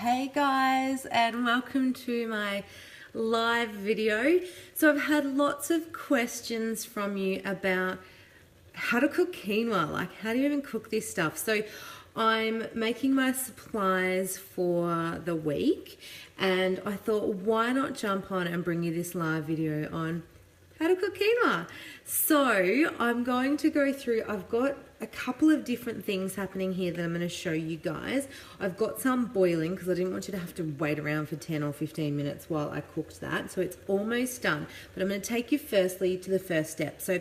Hey guys, and welcome to my live video. So I've had lots of questions from you about how to cook quinoa, like how do you even cook this stuff? So I'm making my supplies for the week and I thought, why not jump on and bring you this live video on how to cook quinoa. So I'm going to go through, I've got a couple of different things happening here that I'm going to show you guys. I've got some boiling because I didn't want you to have to wait around for 10 or 15 minutes while I cooked that. So it's almost done, but I'm going to take you firstly to the first step. So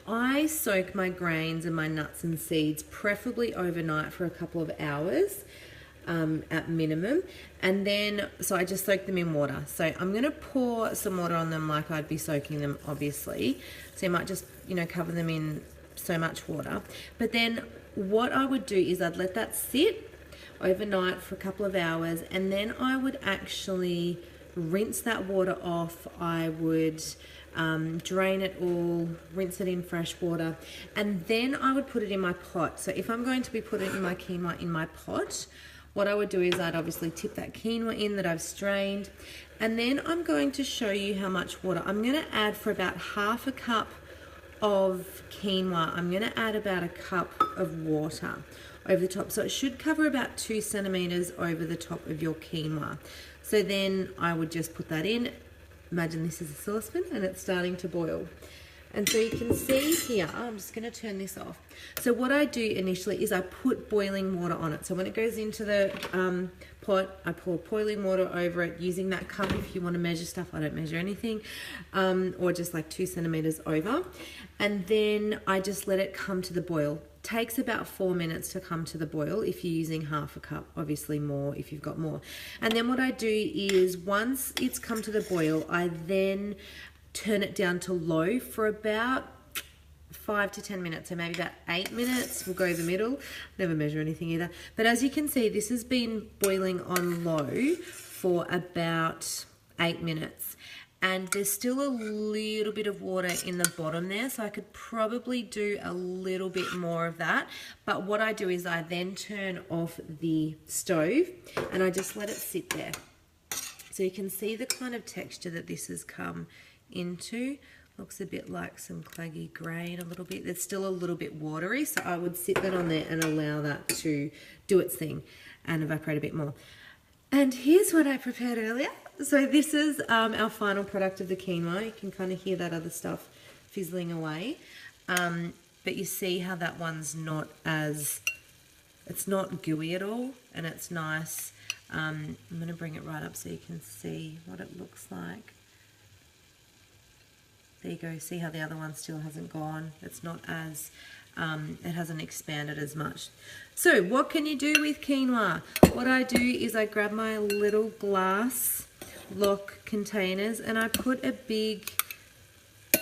I soak my grains and my nuts and seeds preferably overnight for a couple of hours. At minimum, and then so I just soak them in water. So I'm going to pour some water on them like I'd be soaking them, obviously. So you might just, cover them in so much water. But then what I would do is I'd let that sit overnight for a couple of hours, and then I would actually rinse that water off. I would drain it all, rinse it in fresh water, and then I would put it in my pot. So if I'm going to be putting my quinoa in my pot, what I would do is I'd obviously tip that quinoa in that I've strained, and then I'm going to show you how much water. I'm going to add for about half a cup of quinoa. I'm going to add about a cup of water over the top. So it should cover about 2 centimeters over the top of your quinoa. So then I would just put that in. Imagine this is a saucepan and it's starting to boil. And so you can see here, I'm just going to turn this off. So what I do initially is I put boiling water on it. So when it goes into the pot, I pour boiling water over it using that cup if you want to measure stuff. I don't measure anything, or just like 2 centimeters over. And then I just let it come to the boil. Takes about 4 minutes to come to the boil if you're using half a cup, obviously more if you've got more. And then what I do is once it's come to the boil, I then turn it down to low for about 5 to 10 minutes, so maybe about 8 minutes. We'll go the middle. Never measure anything either. But as you can see, this has been boiling on low for about 8 minutes. And there's still a little bit of water in the bottom there, so I could probably do a little bit more of that. But what I do is I then turn off the stove and I just let it sit there. So you can see the kind of texture that this has come into. Looks a bit like some claggy grain a little bit. It's still a little bit watery, so I would sit that on there and allow that to do its thing and evaporate a bit more. And here's what I prepared earlier. So this is our final product of the quinoa. You can kind of hear that other stuff fizzling away. But you see how that one's not as, it's not gooey at all, and it's nice. I'm going to bring it right up so you can see what it looks like. There you go. See how the other one still hasn't gone. It's not as, it hasn't expanded as much. So what can you do with quinoa? What I do is I grab my little glass lock containers and I put a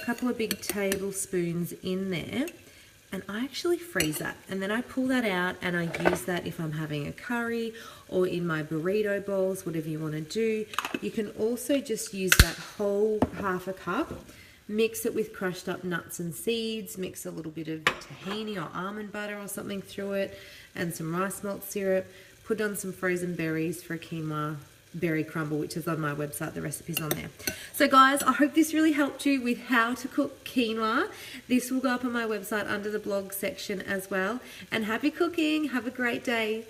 couple of big tablespoons in there, and I actually freeze that, and then I pull that out and I use that if I'm having a curry or in my burrito bowls, whatever you want to do. You can also just use that whole half a cup, mix it with crushed up nuts and seeds, mix a little bit of tahini or almond butter or something through it, and some rice malt syrup. Put on some frozen berries for a quinoa berry crumble, which is on my website. The recipe's on there. So guys, I hope this really helped you with how to cook quinoa. This will go up on my website under the blog section as well. And happy cooking. Have a great day.